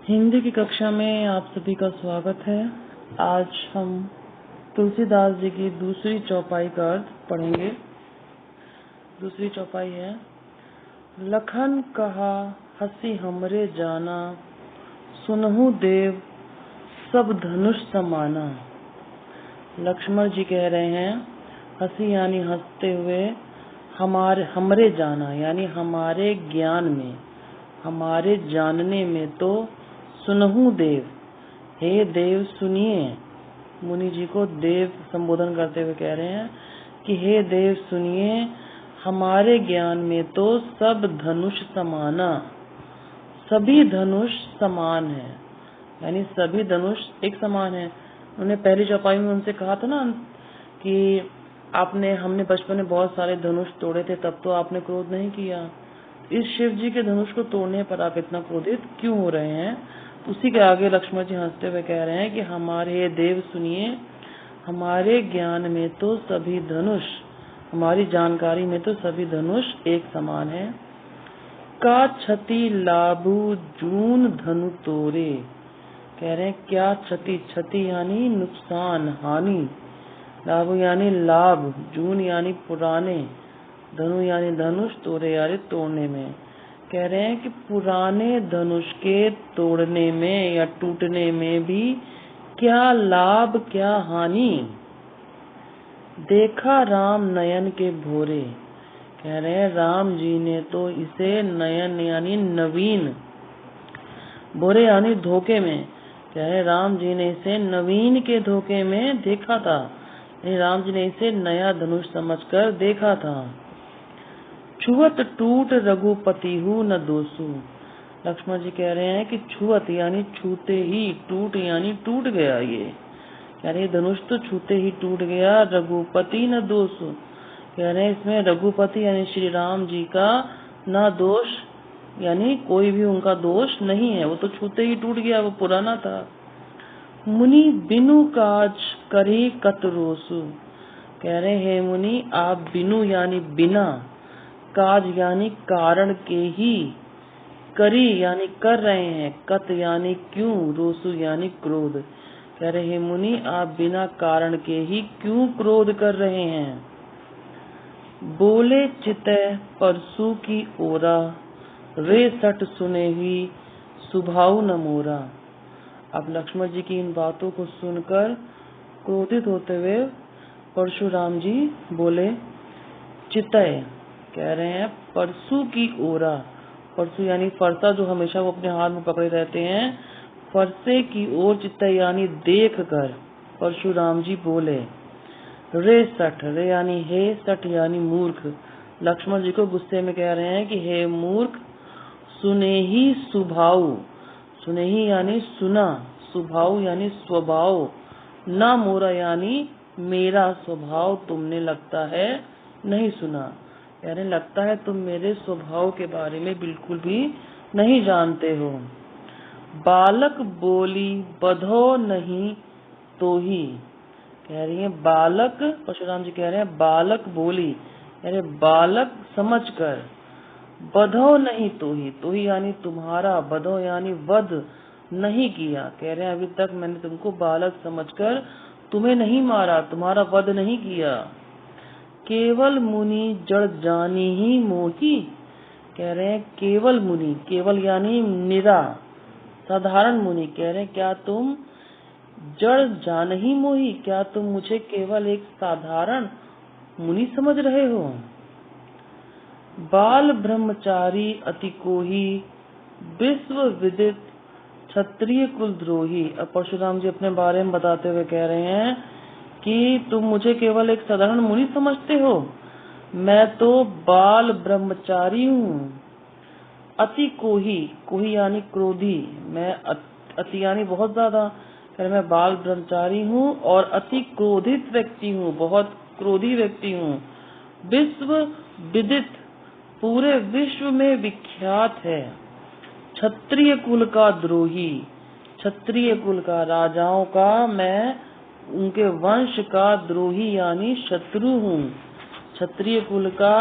हिंदी की कक्षा में आप सभी का स्वागत है। आज हम तुलसीदास जी की दूसरी चौपाई का अर्थ पढ़ेंगे। दूसरी चौपाई है, लखन कहा हंसी हमरे जाना, सुनहु देव सब धनुष समाना। लक्ष्मण जी कह रहे हैं, हंसी यानी हंसते हुए, हमरे जाना यानी हमारे ज्ञान में, हमारे जानने में तो सुनहु देव, हे देव सुनिए। मुनि जी को देव संबोधन करते हुए कह रहे हैं कि हे देव सुनिए, हमारे ज्ञान में तो सब धनुष समाना, सभी धनुष समान है, यानी सभी धनुष एक समान है। उन्होंने पहली चौपाई में उनसे कहा था ना कि हमने बचपन में बहुत सारे धनुष तोड़े थे, तब तो आपने क्रोध नहीं किया। इस शिव जी के धनुष को तोड़ने पर आप इतना क्रोधित क्यों हो रहे हैं? उसी के आगे लक्ष्मण जी हंसते हुए कह रहे हैं कि हमारे देव सुनिए, हमारे ज्ञान में तो सभी धनुष, हमारी जानकारी में तो सभी धनुष एक समान है। का क्षति लाभु जून धनु तोरे, कह रहे हैं क्या क्षति, क्षति यानी नुकसान हानि, लाभु यानी लाभ, जून यानी पुराने, धनु यानी धनुष, तोरे यानी तोड़ने में। कह रहे हैं कि पुराने धनुष के तोड़ने में या टूटने में भी क्या लाभ क्या हानि। देखा राम नयन के भोरे, कह रहे हैं राम जी ने तो इसे नयन यानी नवीन, भोरे यानी धोखे में, कह रहे राम जी ने इसे नवीन के धोखे में देखा था, राम जी ने इसे नया धनुष समझकर देखा था। छुअत टूट रघुपति हूँ न दोसु, लक्ष्मण जी कह रहे हैं कि छुअत यानी छूते ही, टूट यानी टूट गया, ये यानी धनुष तो छूते ही टूट गया। रघुपति न दोसु, कह रहे हैं इसमें रघुपति यानी श्री राम जी का न दोष, यानी कोई भी उनका दोष नहीं है, वो तो छूते ही टूट गया, वो पुराना था। मुनि बिनु काज करी कतरोसु, कह रहे हैं मुनि आप बिनु यानी बिना, काज यानी कारण के ही, करी यानी कर रहे हैं, कत यानी क्यों, रोसु यानी क्रोध, कह रहे हैं मुनि आप बिना कारण के ही क्यों क्रोध कर रहे हैं। बोले चितय परसु की ओरा, रे सट सुने हुई सुभाव न मोरा। अब लक्ष्मण जी की इन बातों को सुनकर क्रोधित होते हुए परशुराम जी बोले, चितय कह रहे हैं परसु की ओरा, परसु यानी फरसा जो हमेशा वो अपने हाथ में पकड़े रहते हैं, फरसे की ओर चितय यानी देख कर परशुराम जी बोले। रे सठ, रे यानी हे, सठ यानी मूर्ख, लक्ष्मण जी को गुस्से में कह रहे हैं कि हे मूर्ख, सुने ही सुभाव, सुने ही यानी सुना, सुभाव यानी स्वभाव, ना मोरा यानी मेरा स्वभाव तुमने लगता है नहीं सुना, यानी लगता है तुम मेरे स्वभाव के बारे में बिल्कुल भी नहीं जानते हो। बालक बोली बधो नहीं तो ही, कह रही है बालक, परशुराम जी कह रहे हैं बालक बोली यानी बालक समझकर, बधो नहीं तो ही यानी तुम्हारा, बधो यानी वध नहीं किया, कह रहे हैं अभी तक मैंने तुमको बालक समझकर तुम्हें नहीं मारा, तुम्हारा वध नहीं किया। केवल मुनि जड़ जानी ही मोही, कह रहे हैं केवल मुनि, केवल यानी निरा, साधारण मुनि, कह रहे हैं क्या तुम जड़ जान ही मोही, क्या तुम मुझे केवल एक साधारण मुनि समझ रहे हो। बाल ब्रह्मचारी अति कोही, विश्व विदित क्षत्रिय कुल द्रोही। अब परशुराम जी अपने बारे में बताते हुए कह रहे हैं कि तुम मुझे केवल एक साधारण मुनि समझते हो, मैं तो बाल ब्रह्मचारी हूँ। अति कोही, कोही यानी क्रोधी, मैं अति यानी बहुत ज्यादा, मैं बाल ब्रह्मचारी हूँ और अति क्रोधित व्यक्ति हूँ, बहुत क्रोधी व्यक्ति हूँ। विश्व विदित, पूरे विश्व में विख्यात है। क्षत्रिय कुल का द्रोही, क्षत्रिय कुल का, राजाओं का मैं उनके वंश का द्रोही यानी शत्रु हूँ। क्षत्रिय कुल का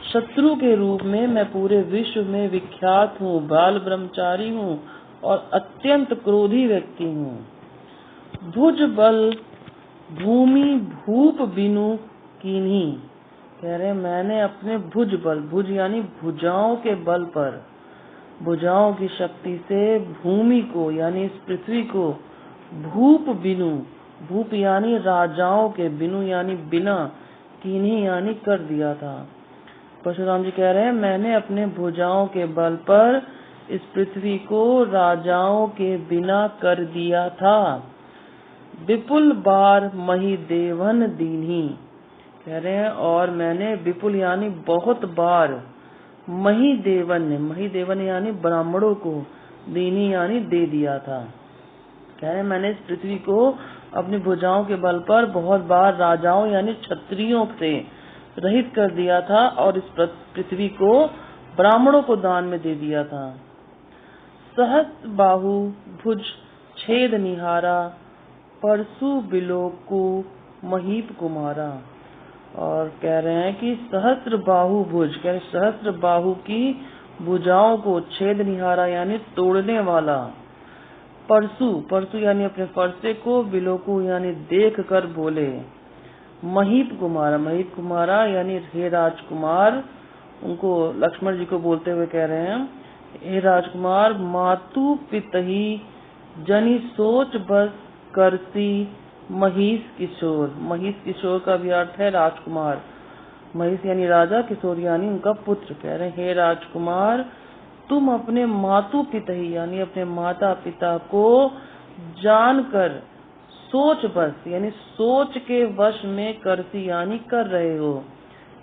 शत्रु के रूप में मैं पूरे विश्व में विख्यात हूँ, बाल ब्रह्मचारी हूँ और अत्यंत क्रोधी व्यक्ति हूँ। भुज बल भूमि भूप बिनु कीन्ही, कह रहे मैंने अपने भुज बल, भुज यानी भुजाओं के बल पर, भुजाओं की शक्ति से भूमि को यानी इस पृथ्वी को, भूप बिनु, भूप यानी राजाओं के, बिनु यानी बिना, कीन्ही यानी कर दिया था। परशुराम जी कह रहे हैं मैंने अपने भुजाओं के बल पर इस पृथ्वी को राजाओं के बिना कर दिया था। विपुल बार मही देवन दीन्ही, कह रहे हैं और मैंने विपुल यानी बहुत बार, मही देवन यानी ब्राह्मणों को, दीनी यानी दे दिया था। कह रहे हैं मैंने इस पृथ्वी को अपनी भुजाओं के बल पर बहुत बार राजाओं यानी क्षत्रियों से रहित कर दिया था और इस पृथ्वी को ब्राह्मणों को दान में दे दिया था। सहस्त्र बाहु भुज छेद निहारा, परसु बिलोकु महीप कुमारा, और कह रहे हैं कि सहस्त्र बाहु भुज, कह रहे सहस्त्र बाहु की भुजाओं को छेद निहारा यानी तोड़ने वाला, परसु यानी अपने फरसे को, बिलोकु यानी देख कर बोले, महीप कुमारा यानी हे राजकुमार, उनको लक्ष्मण जी को बोलते हुए कह रहे हैं हे राजकुमार, मातु पितही जनी सोच बस करसी महिष किशोर का भी अर्थ है राजकुमार, महिष यानी राजा, किशोर यानी उनका पुत्र। कह रहे हे राजकुमार तुम अपने मातु पितही यानी अपने माता पिता को जानकर, सोच बस यानी सोच के वश में, करसी यानी कर रहे हो,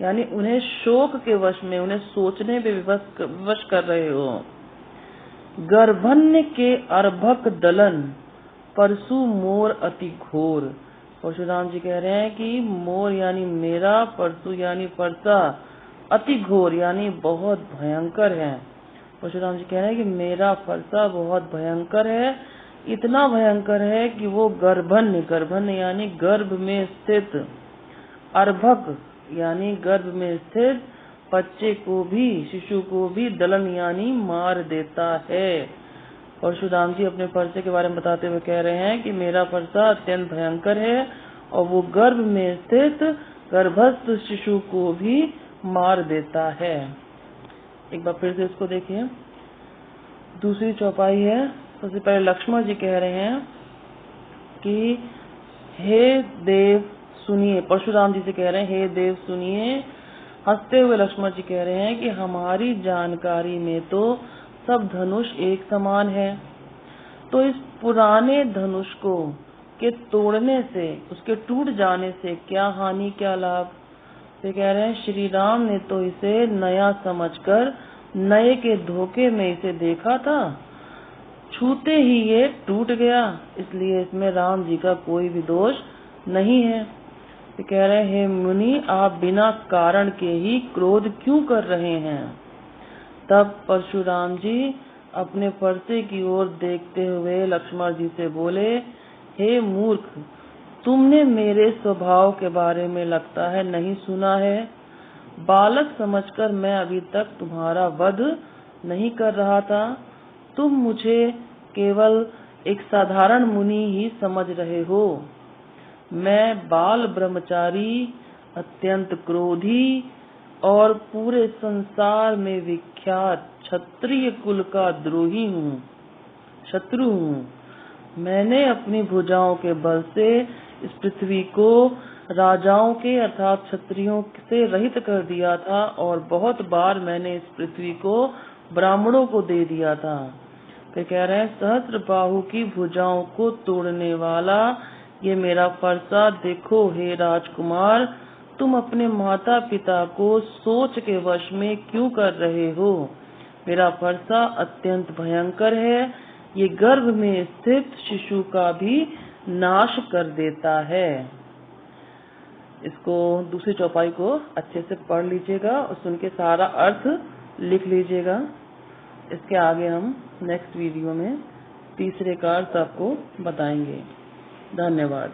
यानी उन्हें शोक के वश में, उन्हें सोचने में विवश कर रहे हो। गर्भन्य के अर्भक दलन, परसु मोर अति घोर, परशुराम जी कह रहे हैं कि मोर यानी मेरा, परसु यानी फरसा, अति घोर यानी बहुत भयंकर है। परशुराम जी कह रहे हैं कि मेरा फरसा बहुत भयंकर है, इतना भयंकर है कि वो गर्भन्य यानी गर्भ में स्थित, अर्भक यानी गर्भ में स्थित बच्चे को भी, शिशु को भी, दलन यानी मार देता है। परशुराम जी अपने फरसे के बारे में बताते हुए कह रहे हैं कि मेरा फरसा अत्यंत भयंकर है और वो गर्भ में स्थित गर्भस्थ शिशु को भी मार देता है। एक बार फिर से इसको देखिए, दूसरी चौपाई है। सबसे पहले लक्ष्मण जी कह रहे हैं कि हे देव सुनिए, परशुराम जी से कह रहे हैं हे देव सुनिए। हंसते हुए लक्ष्मण जी कह रहे हैं कि हमारी जानकारी में तो सब धनुष एक समान है, तो इस पुराने धनुष को के तोड़ने से, उसके टूट जाने से क्या हानि क्या लाभ। वे कह रहे हैं श्री राम ने तो इसे नया समझकर नए के धोखे में इसे देखा था, छूते ही ये टूट गया, इसलिए इसमें राम जी का कोई भी दोष नहीं है। वे कह रहे हैं हे मुनि आप बिना कारण के ही क्रोध क्यों कर रहे हैं। तब परशुराम जी अपने फरसे की ओर देखते हुए लक्ष्मण जी से बोले हे मूर्ख, तुमने मेरे स्वभाव के बारे में लगता है नहीं सुना है। बालक समझकर मैं अभी तक तुम्हारा वध नहीं कर रहा था, तुम मुझे केवल एक साधारण मुनि ही समझ रहे हो। मैं बाल ब्रह्मचारी, अत्यंत क्रोधी और पूरे संसार में विख्यात क्षत्रिय कुल का द्रोही हूँ, शत्रु हूँ। मैंने अपनी भुजाओं के बल से इस पृथ्वी को राजाओं के अर्थात क्षत्रियों से रहित कर दिया था और बहुत बार मैंने इस पृथ्वी को ब्राह्मणों को दे दिया था। फिर कह रहे हैं सहस्त्र बाहु की भुजाओं को तोड़ने वाला ये मेरा फरसा देखो हे राजकुमार, तुम अपने माता पिता को सोच के वश में क्यों कर रहे हो। मेरा फरसा अत्यंत भयंकर है, ये गर्भ में स्थित शिशु का भी नाश कर देता है। इसको दूसरी चौपाई को अच्छे से पढ़ लीजिएगा और सुन के सारा अर्थ लिख लीजिएगा। इसके आगे हम नेक्स्ट वीडियो में तीसरे का अर्थ आपको बताएंगे। धन्यवाद।